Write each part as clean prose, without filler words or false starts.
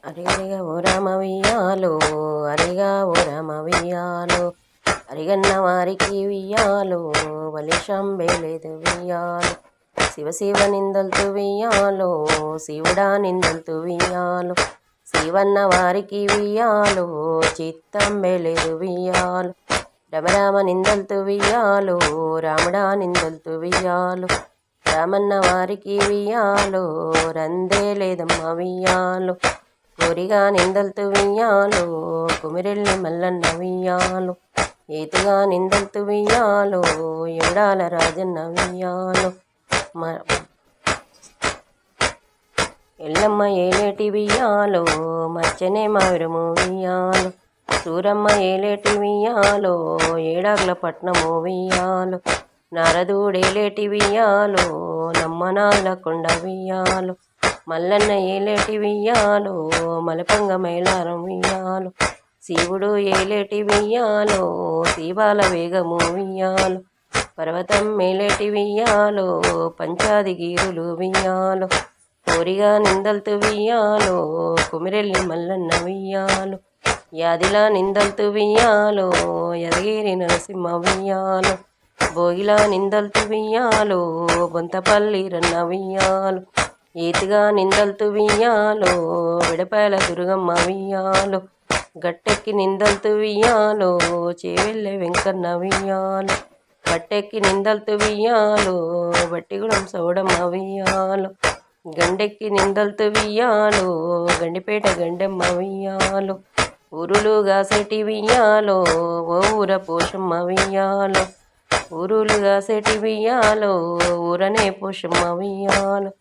అరిగరిగ ఓ రామ వియ్యాలో, అరిగా ఓ రామ వియ్యాలో, అరిగన్న వారికి వియ్యాలో, వలిషంబే లేదు వియ్యాలో, శివ శివ నిందల్తు వియ్యాలో, శివుడా నిందల్తు వియ్యాలో, శివన్న వారికి వియ్యాలో, చిత్తంబే లేదు వియ్యాలో, రమరామ నిందల్తు వియ్యాలో, రాముడా నిందల్తు వియ్యాలో, రామన్న వారికి వియ్యాలో, రందే లేదమ్మ వియ్యాలో, కోరిగా నిందల్తు వియ్యాలో, కుమిరెల్లి మల్లన్న వియ్యాలో, ఏతుగా నిందల్తు వియ్యాలో, ఎవడాల రాజన్న వియ్యాలో, ఎల్లమ్మ ఏలేటి వియ్యాలో, మచ్చనే మావిరము వియ్యాలో, సూరమ్మ ఏలేటి వియ్యాలో, ఏడాగ్ల పట్నము వియ్యాలో, నారదుడేలేటి వియ్యాలో, నమ్మనాళ్ళ కొండ వియ్యాలో, మల్లన్న ఏలేటి వియ్యాలో, మలపంగ మైలారం వియ్యాలో, శివుడు ఏలేటి వియ్యాలో, శివాల వేగము వియ్యాలో, పర్వతం మేలేటి వియ్యాలో, పంచాదిగీరులు వియ్యాలో, కోరిగా నిందల్తు వియ్యాలో, కుమిరెల్లి మల్లన్న వియ్యాలో, యాదిలా నిందల్తు వియ్యాలో, యదగిరి నరసింహ వియ్యాలో, భోగిలా నిందల్తు వియ్యాలో, బొంతపల్లి రన్న వియ్యాలో, ఏతిగా నిందల్తు వియ్యాలో, విడపాల దుర్గమ్మ వియ్యాలో, గట్టెక్కి నిందల్తు వియ్యాలో, చేవెళ్ళె వెంకన్న వియ్యాలో, బట్టెక్కి నిందల్తు వియ్యాలో, బట్టిగూడెం సౌడమ్మ వియ్యాలో, గండెక్కి నిందల్తు వియ్యాలో, గండిపేట గండెమ్మ వియ్యాలో, ఊరులు గాసెటి వియ్యాలో, ఓ ఊర పోషమ్మ వియ్యాలో, ఊరులు గాసెటి వియ్యాలో, ఊరనే పోషమ్మ వియ్యాలో,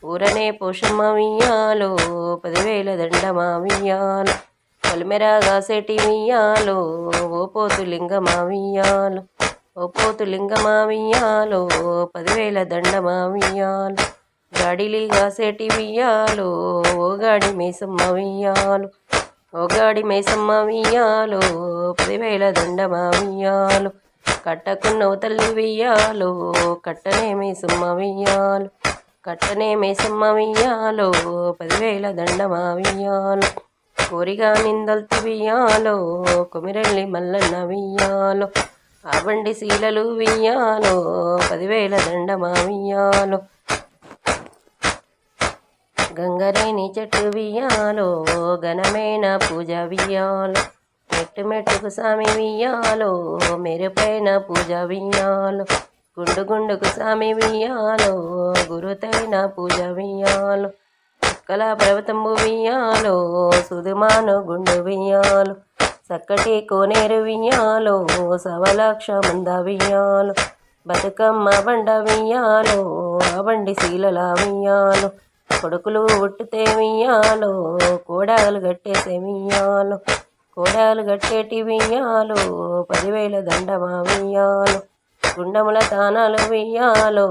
ఊరనే పోషమ్మ వియ్యాలో, 10,000 దండమ వియ్యాలో, పొలిమెరగా సెటి వియ్యాలో, ఓ పోతు లింగమ వియ్యాలో, ఓ పోతు లింగమ వియ్యాలో, 10,000 దండమ వియ్యాలో, గాడిలిగా సెటి వియ్యాలో, ఓ గాడి మేసమ్మ వియ్యాలో, ఓ గాడి మేసమ్మ వియ్యాలో, 10,000 దండమ వియ్యాలో, కట్టకున్నవు తల్లి వియ్యాలో, కట్టనే మేసమ్మ వియ్యాలో, కట్టనే మేసమ్మ వియ్యాలో, 10,000 దండమ వియ్యాలో, కోరిగా నిందల్తు వియ్యాలో, కుమిరెల్లి మల్లన్న వియ్యాలో, ఆబండి శీలలు వియ్యాలో, 10,000 దండమ వియ్యాలో, గంగరేణి చెట్టు వియ్యాలో, ఘనమైన పూజ వియ్యాలో, మెట్టు మెట్టుకు సామి వియ్యాలో, మెరుపైన పూజ వియ్యాలో, గుండు గుండుకు సామి వియ్యాలో, గురుతైన పూజ వియ్యాలో, చుక్కల పర్వతంబు వియ్యాలో, సుదుమాను గుండు వియ్యాలో, చక్కటి కోనేరు వియ్యాలో, సవలక్ష మంద వియ్యాలో, బతుకమ్మ బండ వియ్యాలో, ఆ బండి శీలల వియ్యాలో, కొడుకులు ఉట్టితే వియ్యాలో, కోడాలు గట్టేసే వియ్యాలో, కోడాలు గట్టేటి వియ్యాలో, 10,000 దండమ వియ్యాలో, గుండముల తానాలు వియ్యాలో,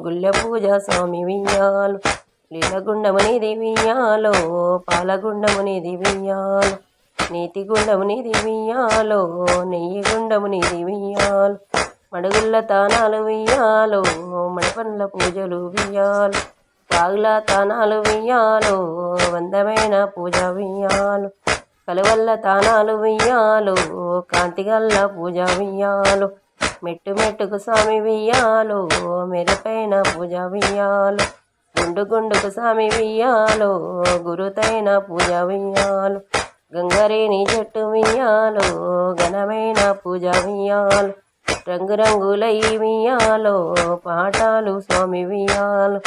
గుళ్ళె పూజ స్వామి వియ్యాలో, లీలగుండమునిది వియ్యాలో, పాలగుండమునిది వియ్యాలో, నీతి గుండమునిది వియ్యాలో, నెయ్యి గుండమునిది వియ్యాలో, మడుగుల్ల తానాలు వియ్యాలో, మడపండ్ల పూజలు వియ్యాలో, వాగుల తానాలు వియ్యాలో, వందమైన పూజ వియ్యాలో, కలువల్ల తానాలు వియ్యాలో, కాంతిగల్ల పూజ వియ్యాలో, మెట్టు మెట్టుకు స్వామి వియ్యాలో, మెరుపైన పూజ వియ్యాలో, గుండు గుండుకు స్వామి వియ్యాలో, గురుతైన పూజ వియ్యాలో, గంగరేణి చెట్టు వియ్యాలో, ఘనమైన పూజ వియ్యాలో, రంగురంగులై వియ్యాలో, పాఠాలు స్వామి వియ్యాలో,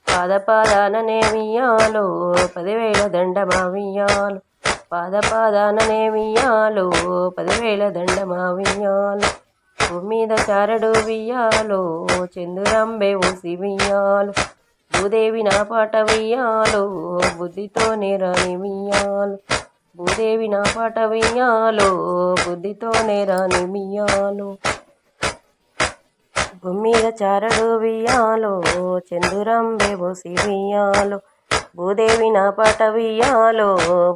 పాదపాదాననే వియ్యాలో, 10,000 దండమ వియ్యాలో, పాదపాదాననే వియ్యాలో, 10,000 దండమ వియ్యాలో, భూమి మీద చారడు వియ్యాలో, చందురంబే ఊసి వియ్యాలో, భూదేవి నా పాట వియ్యాలో, బుద్ధితోనే రాని వియ్యాలో, భూదేవి నా పాట వియ్యాలో, బుద్ధితోనే రాని వియ్యాలో, భూమి మీద చారడు వియ్యాలో, చందురంబే ఊసి వియ్యాలో, భూదేవి నా పాట వియ్యాలో,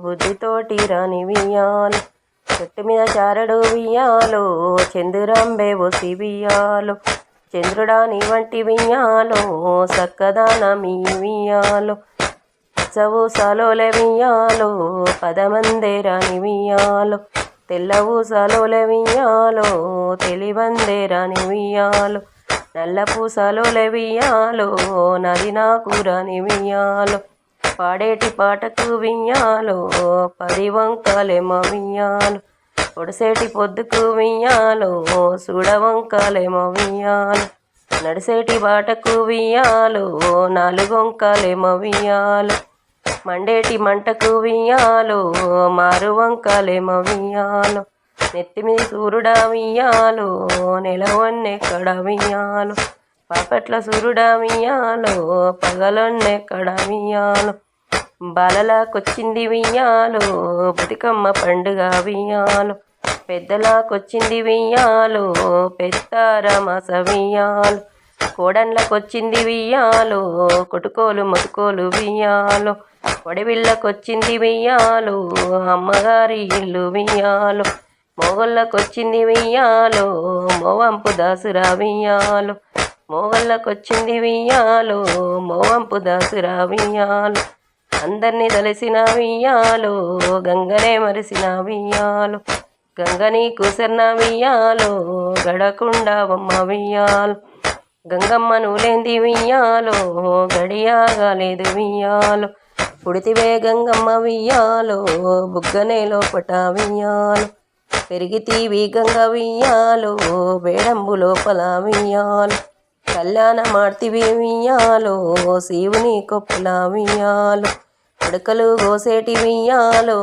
బుద్ధితోటి రాని వియ్యాలో, చెట్టు మీద చారడు వియ్యాలో, చందురంబే ఊసి వియ్యాలో, చంద్రుడా నీ వంటి వియ్యాలో, సక్కదాన మీ వియ్యాలో, పచ్చవూసాలోలే వియ్యాలో పదమందే రాని వియ్యాలో తెల్ల ఊసాలోలే వియ్యాలో తెలివందే రాని వియ్యాలో నల్ల పూసలోలే వియ్యాలో నది నాకు రాని వియ్యాలో పాడేటి పాటకు వియ్యాలో 10 వంకాలేమో వియ్యాలో పొడిసేటి పొద్దుకు వియ్యాలో చూడవంకాలేమో వియ్యాలో నడిసేటి బాటకు వియ్యాలో 4 వంకాలేమో వియ్యాలో మండేటి మంటకు వియ్యాలో 6 వంకాలేమో వియ్యాలో నెత్తిమీది సూర్యుడా వియ్యాలో నెలవన్నెక్కడ వియ్యాలో పాపట్ల సూర్యుడా వియ్యాలో పగలన్నెక్కడ వియ్యాలో బాలలాకొచ్చింది వియ్యాలో బతుకమ్మ పండుగ వియ్యాలో పెద్దలాకొచ్చింది వియ్యాలో పెద్దారమాస వియ్యాలో కోడన్లకొచ్చింది వియ్యాలో కొట్టుకోలు మొతుకోలు వియ్యాలో వడివిళ్ళకొచ్చింది వియ్యాలో అమ్మగారి ఇల్లు వియ్యాలో మొగళ్ళకొచ్చింది వియ్యాలో మోవంపు దాసురా వియ్యాలో మొగళ్ళకొచ్చింది వియ్యాలో మోవంపు దాసురా వియ్యాలో అందరినీ తలసిన వియ్యాలో గంగనే మరిసిన వియ్యాలో గంగని కూసర్న వియ్యాలో గడకుండావమ్మ వియ్యాలో గంగమ్మ నువ్వులేంది వియ్యాలో గడియాగలేదు వియ్యాలో పుడితివే గంగమ్మ వియ్యాలో బుగ్గనే లోపట వియ్యాలో పెరిగితీవి గంగ వియ్యాలో వేడంబు లోపల వియ్యాలో కళ్యాణ మార్తివి వియ్యాలో శివుని కొప్పుల వియ్యాలో అడకలు గోసేటి వియ్యాలో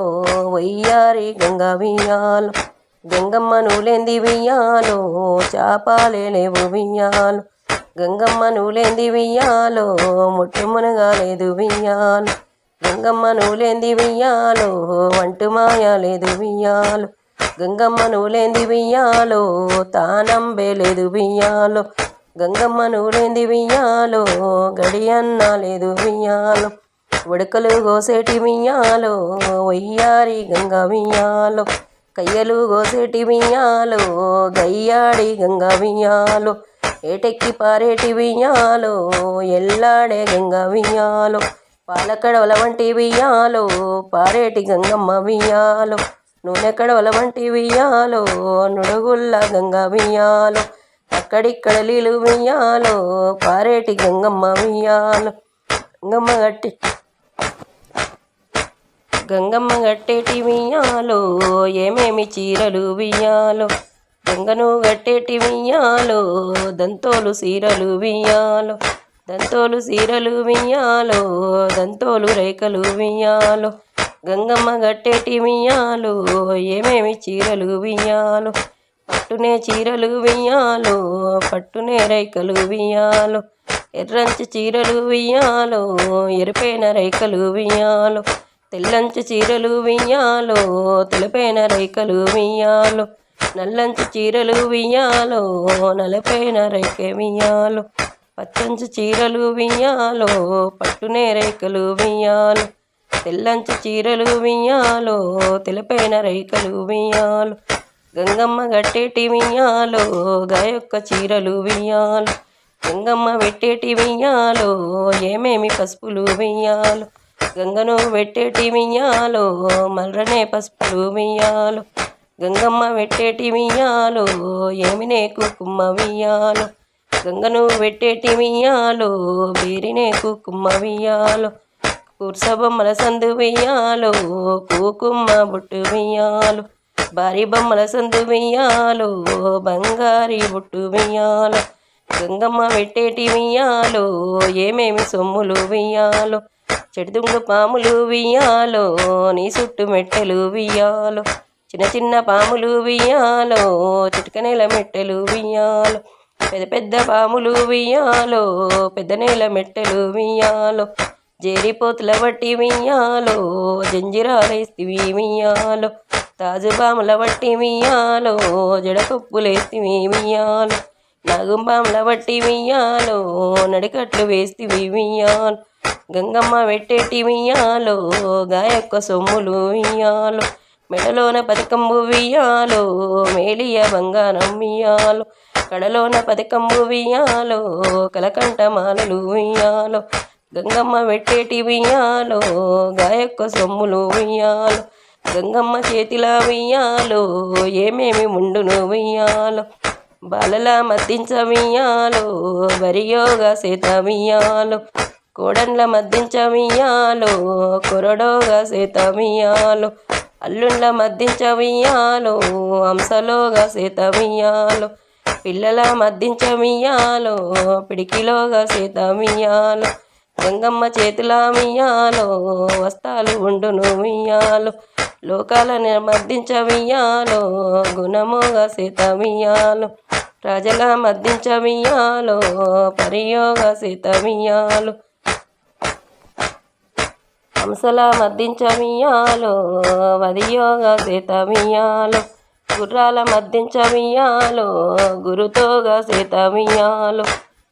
వయ్యారి గంగ వియ్యాలో గంగమ్మ నువ్వులేంది వియ్యాలో చాపాలే లేవు వియ్యాలో గంగమ్మ నువ్వులేంది వియ్యాలో ముట్టుమునగాలేదు వియ్యాలో గంగమ్మ నువ్వులేంది వియ్యాలో వంటు మాయ లేదు వియ్యాలో గంగమ్మ నువ్వులేంది వియ్యాలో తానంబే లేదు వియ్యాలో గంగమ్మ నువ్వులేంది వియ్యాలో గడియన్న లేదు వియ్యాలో ఉడకలు గోసేటి వియ్యాలో వయ్యారి గంగ వియ్యాలో కయ్యలు గోసేటి వియ్యాలో గయ్యాడి గంగ వియ్యాలో ఏటెక్కి పారేటి వియ్యాలో ఎల్లాడే గంగ వియ్యాలో పాలకడవల వంటి వియ్యాలో పారేటి గంగమ్మ వియ్యాలో నూనె కడవల వంటి వియ్యాలో నుడుగుల్ల గంగ వియ్యాలో అక్కడిక్కడ నీళ్ళు వియ్యాలో పారేటి గంగమ్మ వియ్యాలో గంగమ్మ గట్టేటి వియ్యాలో ఏమేమి చీరలు వియ్యాలో గంగను గట్టేటి వియ్యాలో దంతోలు సీరలు వియ్యాలో దంతోలు సీరలు వియ్యాలో దంతోలు రేఖలు వియ్యాలో గంగమ్మ గట్టేటి వియ్యాలో ఏమేమి చీరలు వియ్యాలో పట్టునే చీరలు వియ్యాలో పట్టునే రేఖలు వియ్యాలో ఎర్రంచి చీరలు వియ్యాలో ఎరుపైన రేఖలు వియ్యాలో తెల్లంచి చీరలు వియ్యాలో తెలుపైన రేఖలు వియ్యాలో నల్లంచి చీరలు వియ్యాలో నలపైన రేఖ వియ్యాలో పచ్చంచి చీరలు వియ్యాలో పట్టునే రేఖలు వియ్యాలో తెల్లంచి చీరలు వియ్యాలో తెలుపైన రేఖలు వియ్యాలో గంగమ్మ గట్టేటి వియ్యాలో గాయొక్క చీరలు వియ్యాలో గంగమ్మ పెట్టేటి వియ్యాలో ఏమేమి పసుపులు వియ్యాలో గంగను పెట్టేటి వియ్యాలో మర్రనే పసుపులు వియ్యాలో గంగమ్మ పెట్టేటి వియ్యాలో ఏమినే కుంకుమ వియ్యాలో గంగను పెట్టేటి వియ్యాలో బేరినే కుంకుమ వియ్యాలో కూర్సబొమ్మల సందు వియ్యాలో కుంకుమ బొట్టు వియ్యాలో భారీ బొమ్మల సందు వియ్యాలో బంగారి బొట్టు వియ్యాలో గంగమ్మ పెట్టేటి వియ్యాలో ఏమేమి సొమ్ములు వియ్యాలో చెడుదుంగు పాములు వియ్యాలో నీ చుట్టు మెట్టెలు వియ్యాలో చిన్న చిన్న పాములు వియ్యాలో చిటికనేల మెట్టెలు వియ్యాలో పెద్ద పెద్ద పాములు వియ్యాలో పెద్ద నేల మెట్టెలు వియ్యాలో జేరిపోతుల బట్టి వియ్యాలో జంజిరాలేస్తివి వియ్యాలో తాజు పాముల బట్టి వియ్యాలో జడకొప్పులేస్తివి వియ్యాలో నాగుంబాముల బట్టి వియ్యాలో నడికట్లు వేస్తివి వియ్యాలో గంగమ్మ పెట్టేటి వియ్యాలో గాయొక్క సొమ్ములు వియ్యాలో మెడలోన పథకంబు వియ్యాలో మేలియ బంగారం వియ్యాలో కడలోన పథకంబు వియ్యాలో కలకంట మాలలు వియ్యాలో గంగమ్మ పెట్టేటి వియ్యాలో గాయొక్క సొమ్ములు వియ్యాలో గంగమ్మ చేతిలా వియ్యాలో ఏమేమి ముండును వియ్యాలో బాలలా మద్దించ వియ్యాలో వరియోగా సేత వియ్యాలో కోడన్ల మద్దించ వియ్యాలో కొరడోగా సేత వియ్యాలో అల్లుండ్ల మద్దించ వియ్యాలో అంశలోగా సేత వియ్యాలో పిల్లల మద్దించ వియ్యాలో పిడికిలోగా సేత వియ్యాలో గంగమ్మ చేతుల వియ్యాలో వస్తాలు ఉండును వియ్యాలో లోకాలను మద్దించ వియ్యాలో గుణమోగా సేత వియ్యాలో ప్రజల మద్దించ వియ్యాలో పరియోగా సేత వియ్యాలో హంసల మద్దించ వియ్యాలో వదియోగా సేత వియ్యాలో గుర్రాల మద్దించ వియ్యాలో గురుతోగా సేత వియ్యాలో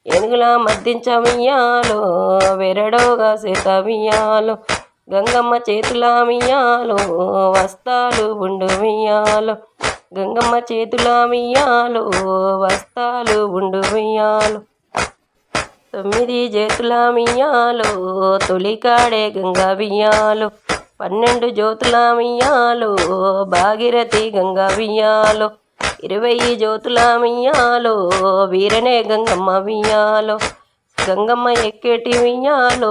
ఏనుగుల మద్దించ వియ్యాలో వెరడోగా సేత వియ్యాలో గంగమ్మ చేతుల వియ్యాలో వస్తాలు ఉండు వియ్యాలో గంగమ్మ చేతుల వియ్యాలో వస్తాలు ఉండు వియ్యాలో 9 చేతుల వియ్యాలో తొలికాడే గంగా వియ్యాలో 12 జ్యోతుల వియ్యాలో భాగీరథి గంగా వియ్యాలో 20 జ్యోతుల వియ్యాలో వీరనే గంగమ్మ వియ్యాలో గంగమ్మ ఎక్కేటి వియ్యాలో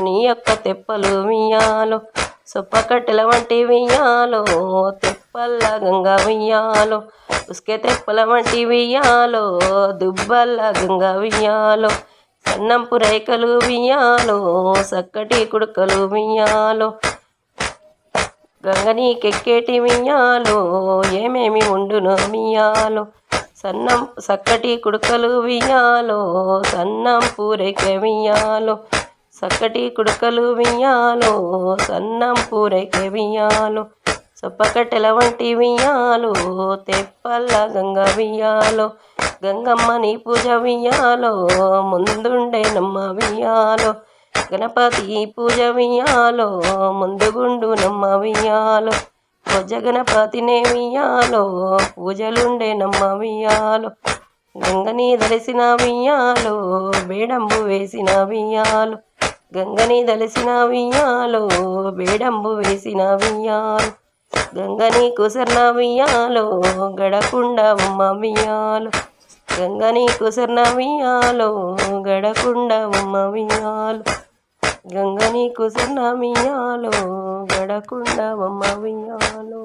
నీ యొక్క తెప్పలు వియ్యాలో సొప్పకట్టెల వంటి వియ్యాలో తెప్పల్ల గంగా వియ్యాలో ఉస్కె తెప్పల వంటి వియ్యాలో దుబ్బల్ల గంగా వియ్యాలో సన్నంపు రైకలు వియ్యాలో సక్కటి కుడుకలు వియ్యాలో గంగనీకెక్కేటి వియ్యాలో ఏమేమి ఉండును వియ్యాలో సక్కటి కుడుకలు వియ్యాలో సన్నంపు రైక వియ్యాలో సక్కటి కుడుకలు వియ్యాలో సన్నంపు రైక వియ్యాలో సొప్పకట్టెల వంటి వియ్యాలో తెప్పల్ల గంగ వియ్యాలో గంగమ్మ నీ పూజ వియ్యాలో ముందుండే నమ్మ వియ్యాలో గణపతి పూజ వియ్యాలో ముందుగుండు నమ్మ వియ్యాలో భుజ గణపతినే వియ్యాలో పూజలుండే నమ్మ వియ్యాలో గంగని దలిసిన వియ్యాలో బేడంబు వేసిన వియ్యాలో గంగని దలిసిన వియ్యాలో బేడంబు వేసిన వియ్యాలో గంగని కుసర్న వియ్యాలో గడకుండ ఉమ్మ వియ్యాలో గంగని కుసర్న వియ్యాలో గడకుండ ఉమ్మ వియ్యాలో గంగని కుసర్న వియ్యాలో గడకుండ ఉమ్మ వియ్యాలో